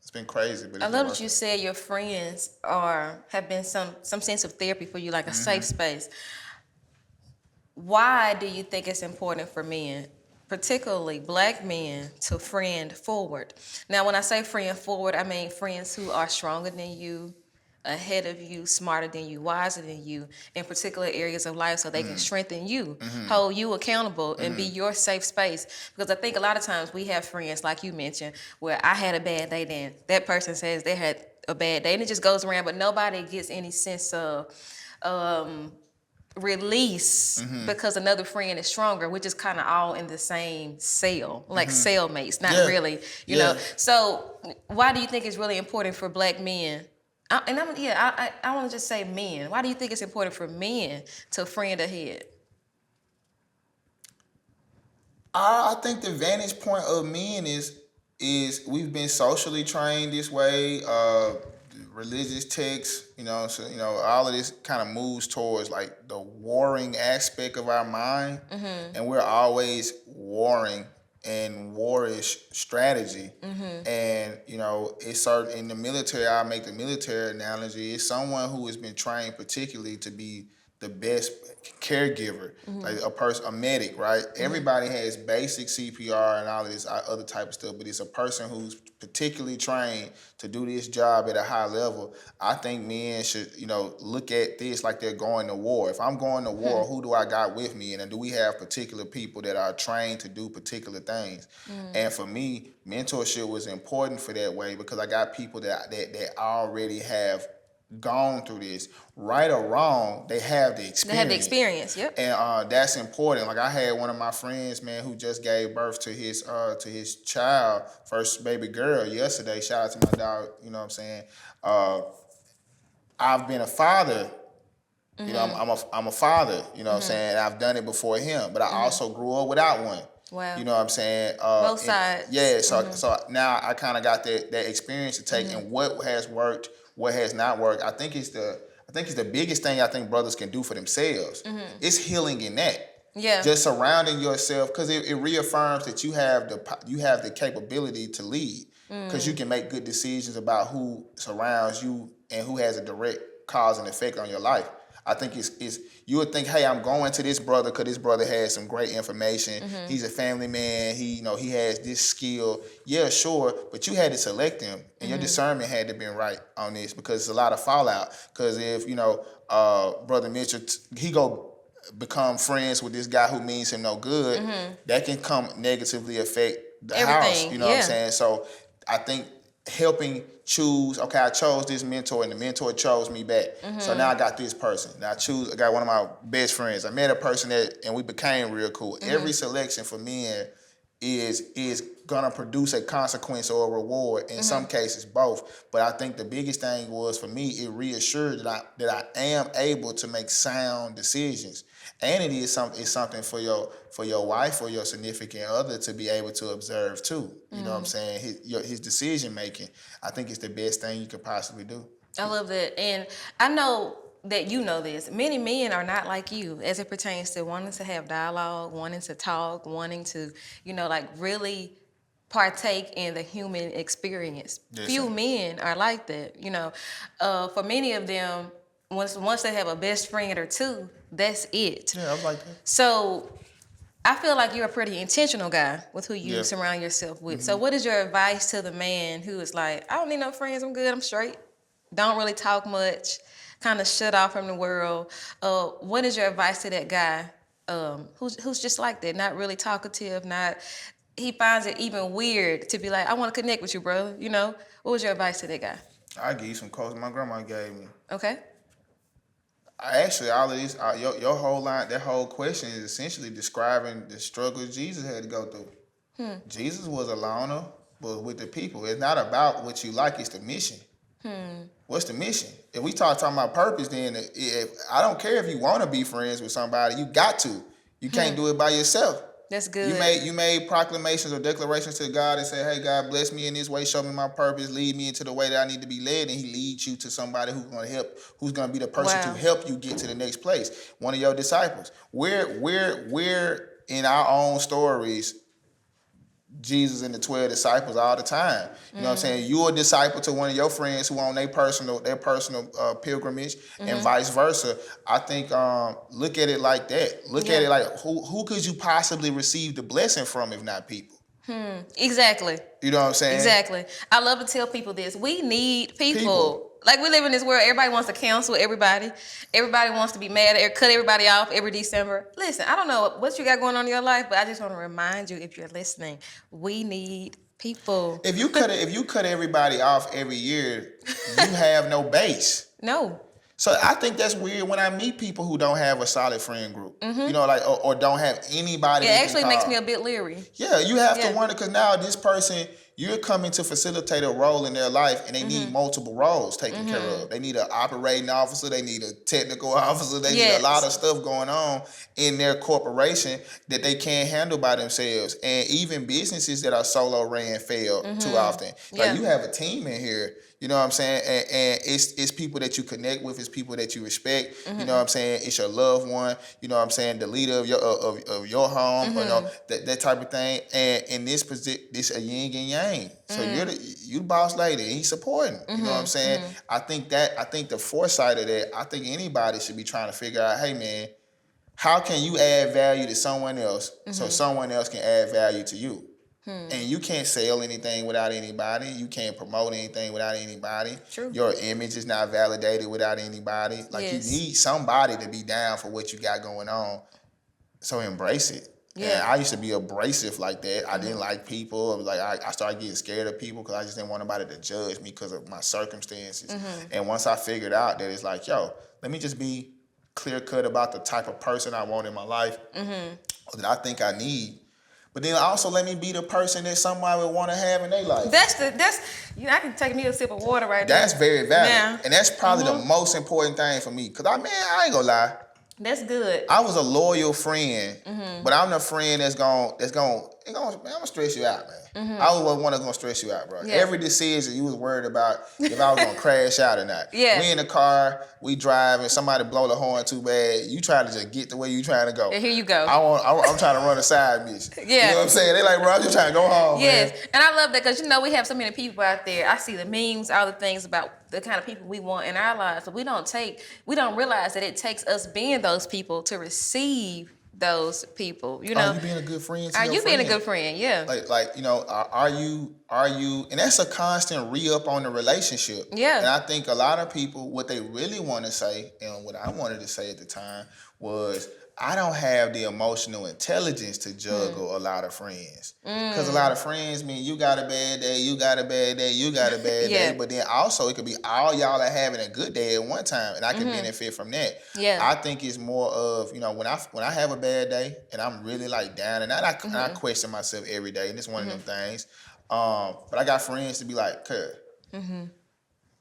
It's been crazy. But I love that you said your friends have been some sense of therapy for you, like a safe space. Why do you think it's important for men, particularly black men, to friend forward? Now, when I say friend forward, I mean friends who are stronger than you, ahead of you, smarter than you, wiser than you, in particular areas of life so they can strengthen you, hold you accountable, and be your safe space. Because I think a lot of times we have friends, like you mentioned, where I had a bad day then. That person says they had a bad day, and it just goes around, but nobody gets any sense of release because another friend is stronger. We're just kind of all in the same cell, like cellmates, not really, you know. So why do you think it's really important for black men? I want to just say men. Why do you think it's important for men to friend ahead? I think the vantage point of men is we've been socially trained this way. Religious texts, so all of this kind of moves towards like the warring aspect of our mind, and we're always warring and warish strategy. And it's certain in the military. I make the military analogy. It's someone who has been trained particularly to be the best caregiver, like a medic, right? Everybody has basic CPR and all of this other type of stuff, but it's a person who's particularly trained to do this job at a high level. I think men should, look at this like they're going to war. If I'm going to war, who do I got with me? And do we have particular people that are trained to do particular things? And for me, mentorship was important for that way because I got people that already have gone through this, right or wrong, they have the experience. They have the experience, yep. And that's important. Like I had one of my friends, man, who just gave birth to his child, first baby girl, yesterday. Shout out to my dog. You know what I'm saying? I've been a father. I'm a father. You know what I'm saying? I've done it before him, but I also grew up without one. Wow. You know what I'm saying? Both sides. Yeah. So now I kind of got that experience to take, and what has worked, what has not worked. I think it's the biggest thing I think brothers can do for themselves. It's healing in that. Yeah. Just surrounding yourself, because it reaffirms that you have the capability to lead, because you can make good decisions about who surrounds you and who has a direct cause and effect on your life. I think it's you would think, hey, I'm going to this brother because this brother has some great information. He's a family man. He has this skill. Yeah, sure, but you had to select him, and your discernment had to be right on this because it's a lot of fallout. Because if Brother Mitchell, he go become friends with this guy who means him no good, that can come negatively affect the house. You know what I'm saying? So I think helping choose, okay, I chose this mentor and the mentor chose me back. So now I got this person. Now I got one of my best friends. I met a person and we became real cool. Every selection for men is gonna produce a consequence or a reward. In some cases, both. But I think the biggest thing was for me, it reassured that I am able to make sound decisions. And it's something for your wife or your significant other to be able to observe too. You know what I'm saying? His decision making. I think it's the best thing you could possibly do. I love that. And I know that you know this. Many men are not like you as it pertains to wanting to have dialogue, wanting to talk, wanting to, really partake in the human experience. Yes, Few sir. men are like that. For many of them, once they have a best friend or two, that's it. Yeah, I was like that. So I feel like you're a pretty intentional guy with who you surround yourself with. So what is your advice to the man who is like, I don't need no friends, I'm good, I'm straight, don't really talk much, kind of shut off from the world? What is your advice to that guy who's just like that, not really talkative, he finds it even weird to be like, I want to connect with you, bro. What was your advice to that guy? I give you some quotes my grandma gave me. Okay. Actually, all of this, your whole line, that whole question is essentially describing the struggle Jesus had to go through. Jesus was a loner, but with the people. It's not about what you like, it's the mission. What's the mission? If we talking about purpose, then I don't care if you want to be friends with somebody, you got to. You can't do it by yourself. That's good. You made proclamations or declarations to God and said, hey, God, bless me in this way, show me my purpose, lead me into the way that I need to be led, and he leads you to somebody who's going to help, who's going to be the person to help you get to the next place. One of your disciples. We're in our own stories, Jesus and the 12 disciples all the time. You know what I'm saying? You're a disciple to one of your friends who on their personal pilgrimage and vice versa. I think look at it like that. Look at it like who could you possibly receive the blessing from if not people? Exactly. You know what I'm saying? Exactly. I love to tell people this. We need people. Like, we live in this world, everybody wants to cancel everybody. Everybody wants to be mad or cut everybody off every December. Listen, I don't know what you got going on in your life, but I just want to remind you, if you're listening, we need people. If you cut everybody off every year, you have no base. No. So I think that's weird when I meet people who don't have a solid friend group, or don't have anybody. It actually makes me a bit leery. Yeah, you have to wonder, because now this person, you're coming to facilitate a role in their life, and they need multiple roles taken care of. They need an operating officer, they need a technical officer, they need a lot of stuff going on in their corporation that they can't handle by themselves. And even businesses that are solo ran fail too often. Like, you have a team in here. You know what I'm saying? And it's people that you connect with, it's people that you respect. You know what I'm saying? It's your loved one. You know what I'm saying? The leader of your home. That type of thing. And in this position, this a yin and yang. So you the boss lady, and he's supporting. You know what I'm saying? I think the foresight of that, I think anybody should be trying to figure out, hey man, how can you add value to someone else so someone else can add value to you? And you can't sell anything without anybody. You can't promote anything without anybody. True. Your image is not validated without anybody. Like, you need somebody to be down for what you got going on. So embrace it. Yeah. And I used to be abrasive like that. I didn't like people. Like, I started getting scared of people because I just didn't want nobody to judge me because of my circumstances. And once I figured out that it's like, yo, let me just be clear cut about the type of person I want in my life, or that I think I need. But then also let me be the person that somebody would want to have in their life. I can take me a sip of water right now. That's very valid. Yeah. And that's probably the most important thing for me. Because I ain't gonna lie. That's good. I was a loyal friend, but I'm the friend that's gonna I'm gonna stress you out, man. I always want to go stress you out, bro. Yeah. Every decision you was worried about if I was gonna crash out or not. Yeah. We in the car, we driving, somebody blow the horn too bad. You try to just get the way you trying to go. And here you go. I'm trying to run a side mission. Yeah. You know what I'm saying? They like, bro, I'm just trying to go home, Yes, man. and I love that because we have so many people out there. I see the memes, all the things about the kind of people we want in our lives, but we don't realize that it takes us being those people to receive those people. You know, Are you being a good friend to are your you being a friend? good friend? Yeah, Like you know, are you, and that's a constant re-up on the relationship. Yeah. And I think a lot of people, what they really want to say, and what I wanted to say at the time was, I don't have the emotional intelligence to juggle a lot of friends. Because a lot of friends mean you got a bad day, you got a bad day, you got a bad Yeah. day. But then also it could be all y'all are having a good day at one time, and I can benefit from that. Yeah. I think it's more of, you know, when I have a bad day and I'm really like down and I question myself every day, and it's one of them things. But I got friends to be like, "Cuz,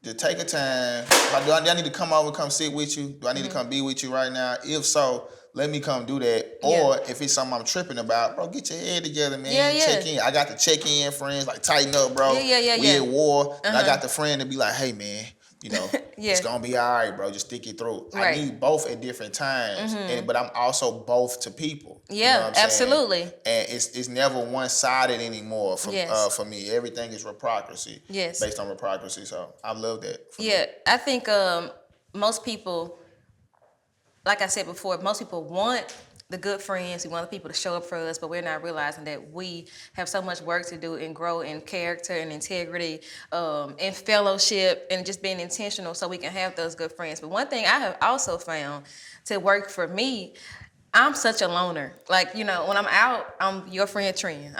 to take a time. Like, do I need to come over, come sit with you? Do I need to come be with you right now? If so, let me come do that. Or if it's something I'm tripping about, bro, get your head together, man. Yeah, yeah. Check in. I got the check-in friends, like tighten up, bro. Yeah. We at war. And I got the friend to be like, hey, man, you know, Yeah. it's gonna be all right, bro. Just stick it through. Right. I need both at different times, but I'm also both to people. You Yeah, know what I'm saying? absolutely. And it's never one-sided anymore Yes. for me. Everything is reciprocity. Yes. Based on reciprocity. So I love that. For me. Yeah, I think most people, like I said before, most people want the good friends. We want the people to show up for us, but we're not realizing that we have so much work to do and grow in character and integrity, and fellowship, and just being intentional so we can have those good friends. But one thing I have also found to work for me, I'm such a loner. Like, you know, when I'm out, I'm your friend Trent.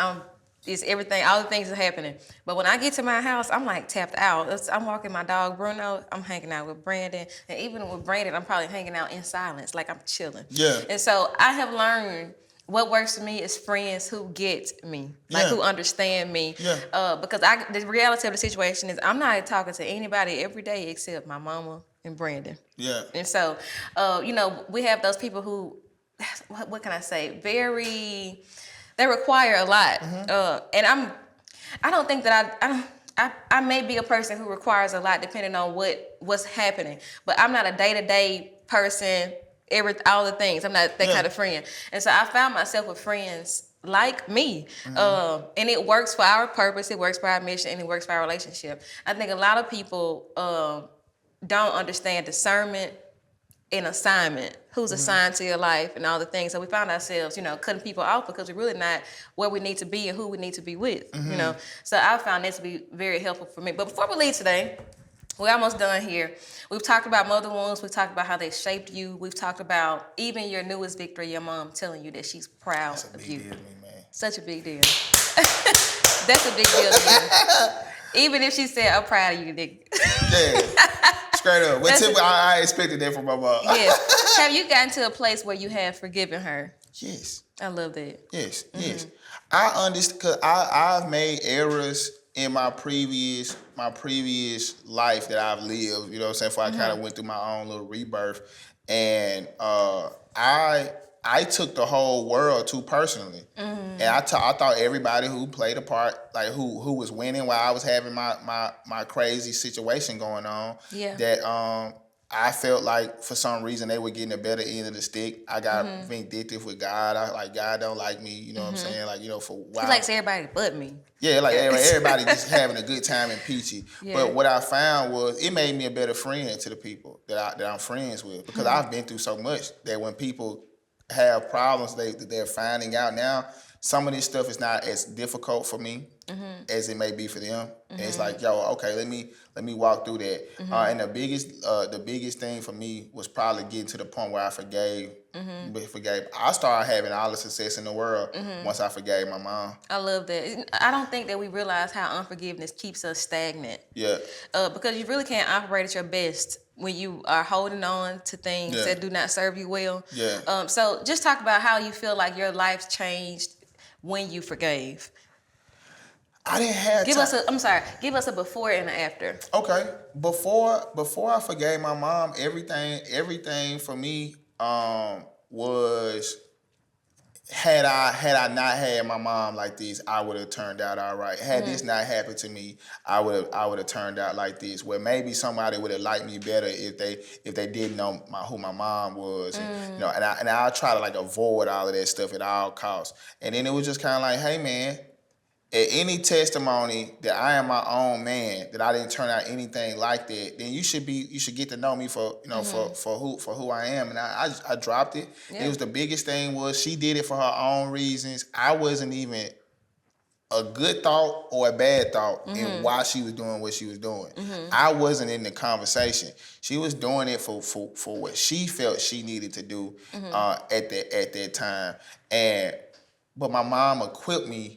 It's everything, all the things are happening. But when I get to my house, I'm like tapped out. I'm walking my dog Bruno. I'm hanging out with Brandon, and even with Brandon, I'm probably hanging out in silence, like I'm chilling. Yeah. And so I have learned what works for me is friends who get me, like Yeah. who understand me. Yeah. Because the reality of the situation is I'm not talking to anybody every day except my mama and Brandon. Yeah. And so, you know, we have those people who, what can I say, they require a lot. And I don't think that I may be a person who requires a lot depending on what's happening, but I'm not a day-to-day person, all the things. I'm not that kind of friend. And so I found myself with friends like me. And it works for our purpose, it works for our mission, and it works for our relationship. I think a lot of people don't understand discernment and assignment, who's assigned to your life and all the things. So we found ourselves, you know, cutting people off because we're really not where we need to be and who we need to be with, you know. So I found that to be very helpful for me. But before we leave today, we're almost done here. We've talked about mother wounds. We've talked about how they shaped you. We've talked about even your newest victory, your mom telling you that she's proud That's a of big you. deal to me, man. Such a big deal. That's a big deal to me. Even if she said, I'm proud of you, nigga. Yeah. Straight up. But I expected that from my mom. Yes. Have you gotten to a place where you have forgiven her? Yes. I love that. Yes. Yes. I understand, because I've made errors in my previous life that I've lived, you know what I'm saying, before I kind of went through my own little rebirth. And I took the whole world too personally. And I thought everybody who played a part, like who was winning while I was having my crazy situation going on, Yeah. that I felt like for some reason they were getting a better end of the stick. I got vindictive with God. God don't like me, you know what I'm saying? Like, you know, for a while. He likes everybody but me. Yeah, like everybody just having a good time and peachy. Yeah. But what I found was it made me a better friend to the people that I'm friends with, because I've been through so much that when people have problems that they're finding out now, some of this stuff is not as difficult for me as it may be for them. And it's like, yo, okay, let me walk through that. And the biggest thing for me was probably getting to the point where I forgave. I started having all the success in the world once I forgave my mom. I love that. I don't think that we realize how unforgiveness keeps us stagnant. Yeah. Because you really can't operate at your best when you are holding on to things that do not serve you well. Yeah. So just talk about how you feel like your life changed when you forgave. I didn't have Give us a before and an after. Okay. Before I forgave my mom, everything for me was had I not had my mom like this, I would have turned out all right. Had this not happened to me, I would have turned out like this. Where maybe somebody would have liked me better if they didn't know who my mom was. And, you know, and I'll try to like avoid all of that stuff at all costs. And then it was just kind of like, hey man, at any testimony that I am my own man, that I didn't turn out anything like that, then you should get to know me for, you know, for who I am. And I dropped it. Yeah. It was the biggest thing was she did it for her own reasons. I wasn't even a good thought or a bad thought in why she was doing what she was doing. I wasn't in the conversation. She was doing it for what she felt she needed to do at that time. But my mom equipped me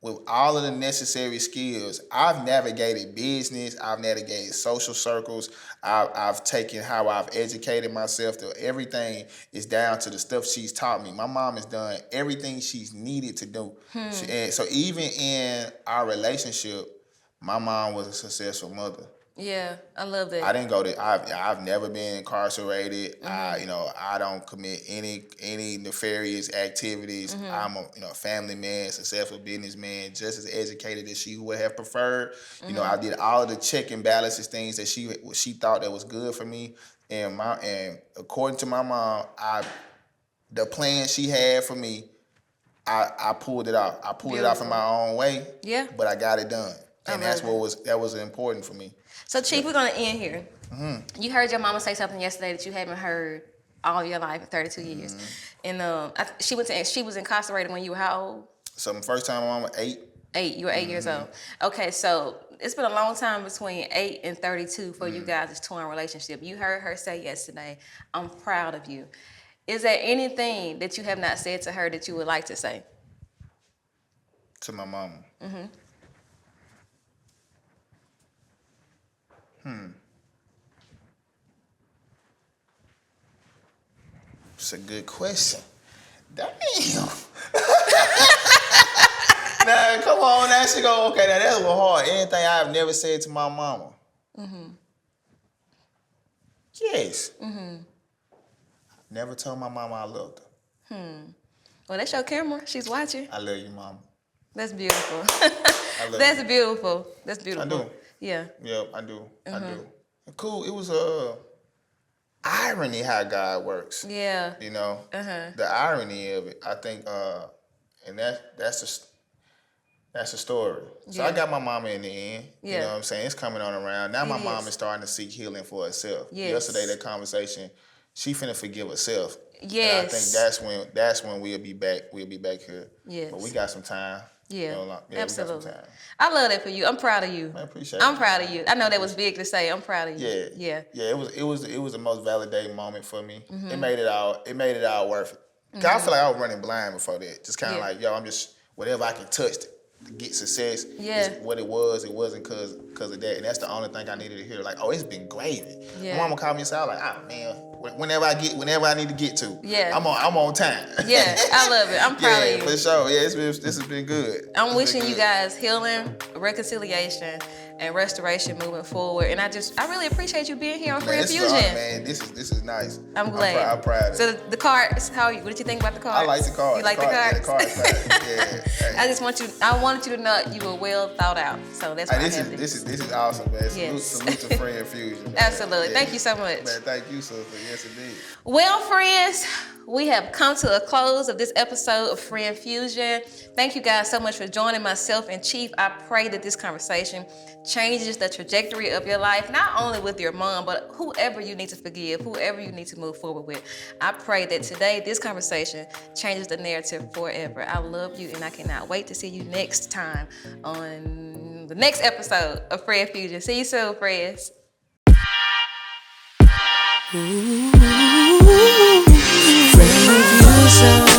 with all of the necessary skills. I've navigated business, I've navigated social circles, I've taken how I've educated myself to everything is down to the stuff she's taught me. My mom has done everything she's needed to do. And so even in our relationship, my mom was a successful mother. Yeah, I love that. I didn't go to. I've never been incarcerated. I don't commit any nefarious activities. I'm a family man, successful businessman, just as educated as she would have preferred. You know, I did all of the check and balances things that she thought that was good for me. And according to my mom, the plan she had for me, I pulled it off. I pulled it off in my own way. Yeah. But I got it done. And that was important for me. So, Chief, we're going to end here. You heard your mama say something yesterday that you haven't heard all your life in 32 years. And she was incarcerated when you were how old? So, my first time my mama, 8. 8. You were 8 years old. Okay, so it's been a long time between 8 and 32 for you guys' torn relationship. You heard her say yesterday, I'm proud of you. Is there anything that you have not said to her that you would like to say? To my mama? It's a good question. Damn. Nah, come on, now she go, okay, now that's a little hard. Anything I've never said to my mama. Yes. Never told my mama I loved her. Well, that's your camera. She's watching. I love you, mama. That's beautiful. That's beautiful. That's beautiful. I do. Yeah. Yep, I do. I do. Cool. It was irony how God works. Yeah. You know, the irony of it. I think, and that's a story. So I got my mama in the end. Yeah. You know what I'm saying? It's coming on around. Now my mom is starting to seek healing for herself. Yes. Yesterday, that conversation, she finna forgive herself. Yes. And I think that's when we'll be back. We'll be back here. Yes. But we got some time. Yeah, we absolutely. got some time. I love that for you. I'm proud of you. I appreciate it. I'm proud of you. I know that was big to say. I'm proud of you. Yeah. Yeah. It was the most validating moment for me. It made it all worth it. 'Cause I feel like I was running blind before that. Just kind of like, yo, I'm just whatever I can touch to get success. Is what it was. It wasn't because of that. And that's the only thing I needed to hear. Like, oh, it's been gravy. Yeah. My mama called me and said, I was like, oh man, whenever I need to get to. Yeah. I'm on time. Yeah, I love it. I'm proud of you. For sure. Yeah, this has been good. I'm wishing you guys healing, reconciliation, and restoration moving forward. And I really appreciate you being here on Free Infusion. Man, this is nice. I'm glad. I'm proud of it. So the cards, what did you think about the cards? I like the cards. You like the cards? Yeah, the cards. Yeah. I wanted you to know you were well thought out. So that's why this is awesome, man. Salute to Free Infusion. Man. Absolutely. Yeah. Thank you so much. Man, thank you, sister. Yes, indeed. Well, friends, we have come to a close of this episode of Free Infusion. Thank you guys so much for joining myself and Chief. I pray that this conversation changes the trajectory of your life, not only with your mom, but whoever you need to forgive, whoever you need to move forward with. I pray that today, this conversation changes the narrative forever. I love you, and I cannot wait to see you next time on the next episode of Free Infusion. See you soon, friends. Free Infusion.